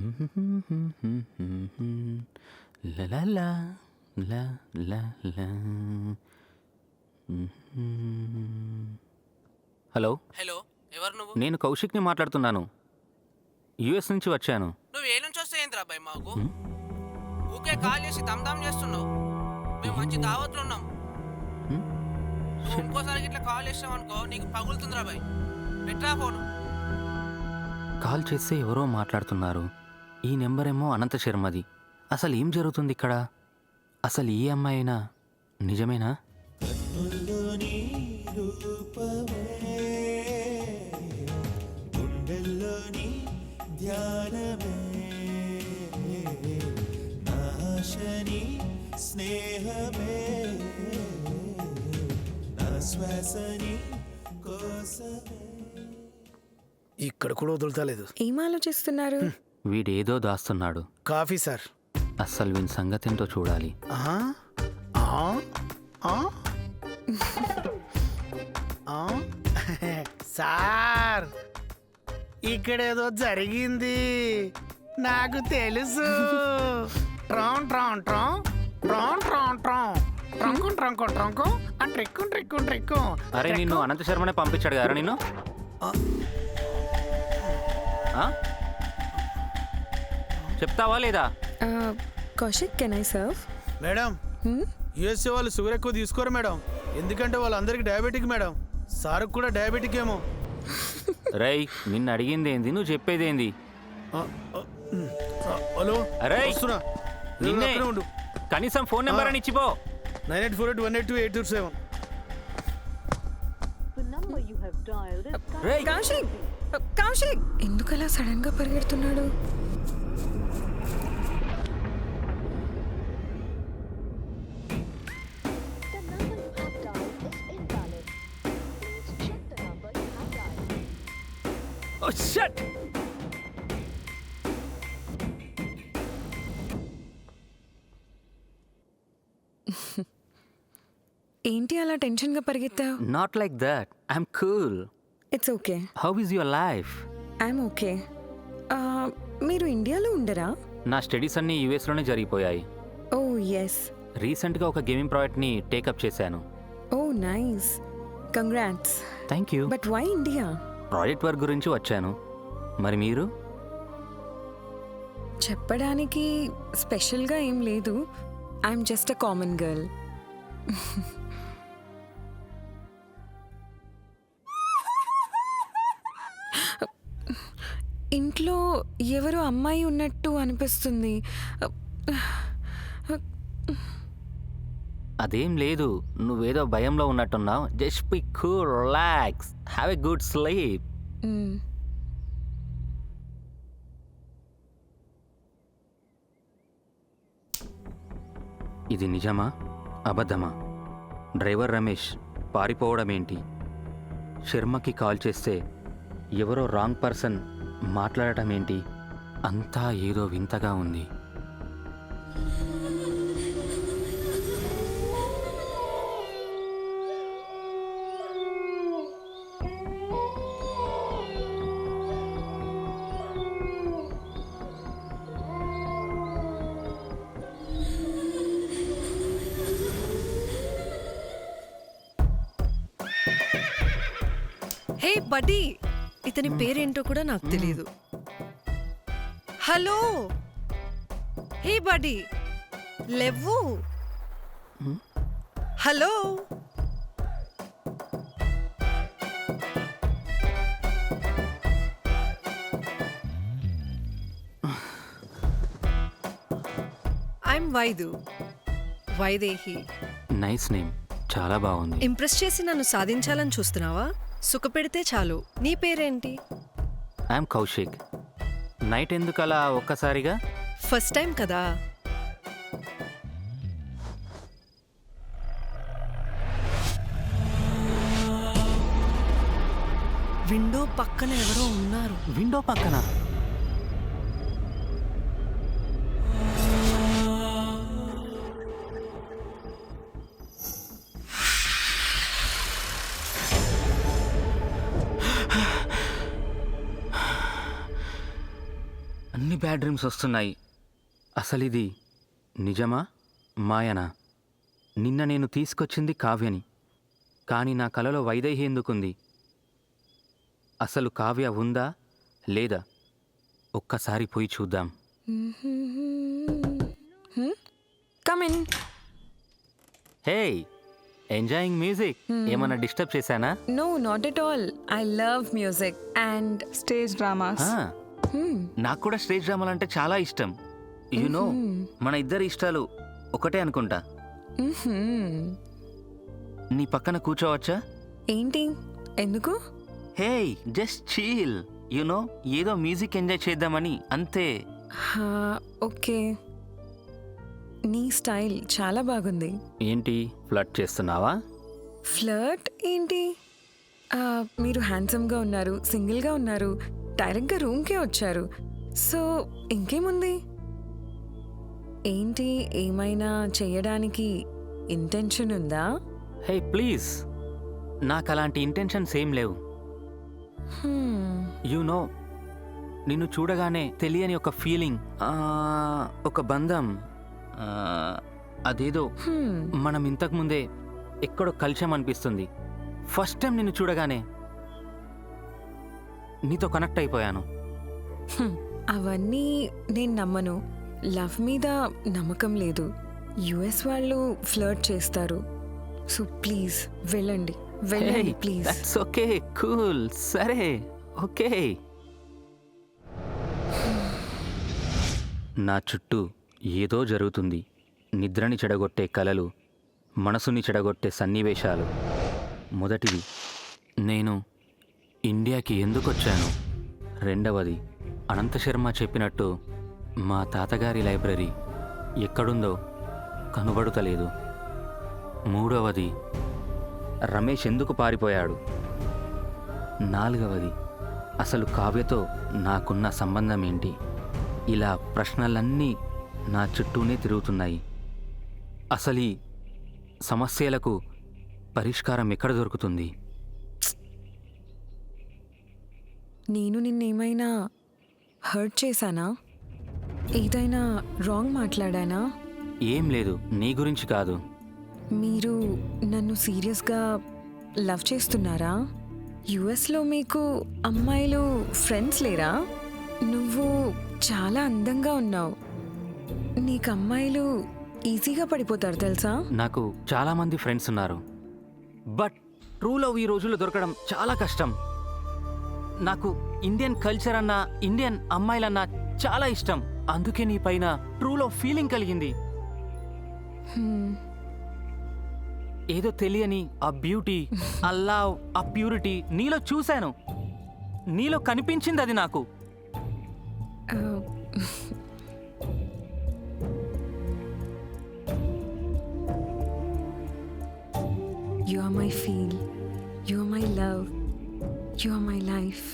లా లా లా లా లా లా. Hello, hello, ఎవరు నువ్వు? నేను కౌశిక్ని మాట్లాడుతున్నాను. యుఎస్ నుంచి వచ్చాను. నువ్వు ఏ నుంచి వస్తే ఏంద్రా అబ్బాయి మాకు? ఊకే కాల్ చేసి దమ్దాం చేస్తున్నావు. మేము మంచి దావత్లో ఉన్నాం. నువ్వు ఇంకోసారి ఇట్లా కాల్ చేసావు అనుకో, నీకు పగులుతుందిరా బాయ్. పెట్టరా ఫోను. కాల్ చేస్తే ఎవరో మాట్లాడుతున్నారు. ఈ నెంబర్ ఏమో అనంత శర్మది. అసలు ఏం జరుగుతుంది ఇక్కడ? అసలు ఈ అమ్మాయి అయినా నిజమేనా? ఇక్కడ కూడా వదులుతలేదు. ఏం ఆలోచిస్తున్నారు? వీడేదో దాస్తున్నాడు. Coffee sir. అస్సలు వీని సంగతి ఏంటో చూడాలి. సార్, ఇక్కడేదో జరిగింది, నాకు తెలుసు. Tron Tron Tron Tron Tron Tron trunk trunk trunk ఆ ట్రెక్కు ట్రెక్కు ట్రెక్కు. అరే, నిన్ను అనంత శర్మనే పంపించాడు కదా నిన్ను. చెప్తావా లేదా? Kaushik, can I serve? Madam, USA వాళ్ళు షుగర్ ఎక్కువ తీసుకోరు మేడం, ఎందుకంటే వాళ్ళందరికీ డయాబెటిక్ మేడం. సార్కు కూడా డయాబెటిక్ ఏమో. రై, నిన్ను అడిగింది ఏంది, నువ్వు చెప్పేది ఏంది? హలో, అరే నిన్నే. ఉండు, కనీసం ఫోన్ నెంబర్ అని ఇచ్చిపో. 9848182827. కౌశిక్, కౌశిక్, ఎందుకలా సడన్ గా పరిగెడుతున్నాడు? Oh shit! ఏంటి అలా టెన్షన్ గా పరిగెత్తావు? Not like that. I'm cool. It's okay. How is your life? I'm okay. మీరు ఇండియాలో ఉండరా? నా స్టడీస్ అన్నీ యూఎస్లోనే జరిగిపోయాయి. Oh yes. రీసెంట్గా ఒక గేమింగ్ ప్రాజెక్ట్ని టేకప్ చేశాను. Oh nice, congrats. Thank you. But why India? Project work గురించి వచ్చాను. మరి మీరు? చెప్పడానికి స్పెషల్గా ఏం లేదు. I'm just a common girl. ఇంట్లో ఎవరో అమ్మాయి ఉన్నట్టు అనిపిస్తుంది. అదేం లేదు, నువ్వేదో భయంలో ఉన్నట్టున్నావు. Just be cool, relax, have a good sleep. ఇది నిజమా అబద్ధమా? డ్రైవర్ రమేష్ పారిపోవడం ఏంటి? శర్మకి కాల్ చేస్తే ఎవరో రాంగ్ పర్సన్ మాట్లాడటం ఏంటి? అంతా ఏదో వింతగా ఉంది. హే బడ్డీ, ఇతని పేరేంటో కూడా నాకు తెలియదు. హలో, హే బడ్డీ, లేవు. Hello, I'm Vaidu, Vaidehi. Nice name, చాలా బాగుంది. ఇంప్రెస్ చేసి నన్ను సాధించాలని చూస్తున్నావా? సుఖపెడితే చాలు. నీ పేరేంటి? ఐఎమ్ కౌశిక్. నైట్ ఎందుకు అలా ఒక్కసారిగా? ఫస్ట్ టైం కదా. విండో పక్కన ఎవరో ఉన్నారు. విండో పక్కన? అన్ని బ్యాడ్ డ్రీమ్స్ వస్తున్నాయి. అసలు ఇది నిజమా మాయనా? నిన్న నేను తీసుకొచ్చింది కావ్యని, కానీ నా కలలో వైదేహి ఎందుకుంది? అసలు కావ్య ఉందా లేదా? ఒక్కసారి పోయి చూద్దాం. Come in. Hey, enjoying music. ఏమన్నా డిస్టర్బ్ చేశానా? No, not at all. I love music and stage dramas. ఆ, నాకు కూడా స్టేజ్ డ్రామాలు అంటే చాలా ఇష్టం. నో, మన ఇద్దరి ఇష్టాలు ఒకటే అనుకుంటా. నీ పక్కన కూర్చోవచ్చా? ఏంటి, ఎందుకు? హే, జస్ట్ చీల్. నో, ఏదో మ్యూజిక్ ఎంజాయ్ చేద్దామని అంతే. ఓకే, నీ స్టైల్ చాలా బాగుంది. ఏంటి, ఫ్లర్ట్ చేస్తున్నావా? ఫ్లర్ట్ ఏంటి? మీరు హ్యాండ్సమ్గా ఉన్నారు, సింగిల్గా ఉన్నారు, డైరెక్ట్గా రూమ్కే వచ్చారు. సో ఇంకేముంది? ఏంటి, ఏమైనా చేయడానికి ఇంటెన్షన్ ఉందా? హే ప్లీజ్, నాకు అలాంటి ఇంటెన్షన్స్ ఏం లేవు. నో, నిన్ను చూడగానే తెలియని ఒక ఫీలింగ్, ఒక బంధం, అదేదో మనం ఇంతకుముందే ఎక్కడో కలిసామనిపిస్తుంది. ఫస్ట్ టైం నిన్ను చూడగానే నీతో కనెక్ట్ అయిపోయాను. అవన్నీ నేను నమ్మను. లవ్ మీద నమ్మకం లేదు. యుఎస్ వాళ్ళు ఫ్లర్ట్ చేస్తారు. సో ప్లీజ్ వెళ్ళండి, వెళ్ళండి ప్లీజ్. దట్స్ ఓకే, కూల్, సరే ఓకే. నా చుట్టూ ఏదో జరుగుతుంది. నిద్రని చెడగొట్టే కలలు, మనసుని చెడగొట్టే సన్నివేశాలు. మొదటిది, నేను ఇండియాకి ఎందుకు వచ్చాను. రెండవది, అనంతశర్మ చెప్పినట్టు మా తాతగారి లైబ్రరీ ఎక్కడుందో కనుబడుతలేదు. మూడవది, రమేష్ ఎందుకు పారిపోయాడు. నాలుగవది, అసలు కావ్యతో నాకున్న సంబంధం ఏంటి. ఇలా ప్రశ్నలన్నీ నా చుట్టూనే తిరుగుతున్నాయి. అసలు ఈ సమస్యలకు పరిష్కారం ఎక్కడ దొరుకుతుంది? నేను నిన్నేమైనా హర్ట్ చేశానా? ఏదైనా రాంగ్ మాట్లాడానా? ఏం లేదు, నీ గురించి కాదు. మీరు నన్ను సీరియస్గా లవ్ చేస్తున్నారా? యుఎస్లో మీకు అమ్మాయిలు ఫ్రెండ్స్ లేరా? నువ్వు చాలా అందంగా ఉన్నావు. నీకు అమ్మాయిలు ఈజీగా పడిపోతారు తెలుసా? నాకు చాలామంది ఫ్రెండ్స్ ఉన్నారు, బట్ ట్రూ లవ్ ఈ రోజుల్లో దొరకడం చాలా కష్టం. నాకు ఇండియన్ కల్చర్ అన్నా, ఇండియన్ అమ్మాయిలన్నా చాలా ఇష్టం. అందుకే నీ పైన ట్రూ లవ్ ఫీలింగ్ కలిగింది. ఏదో తెలియని ఆ బ్యూటీ, ఆ లవ్, ఆ ప్యూరిటీ నీలో చూశాను. నీలో కనిపించింది అది నాకు. You are my feel, you are my love, you are my life.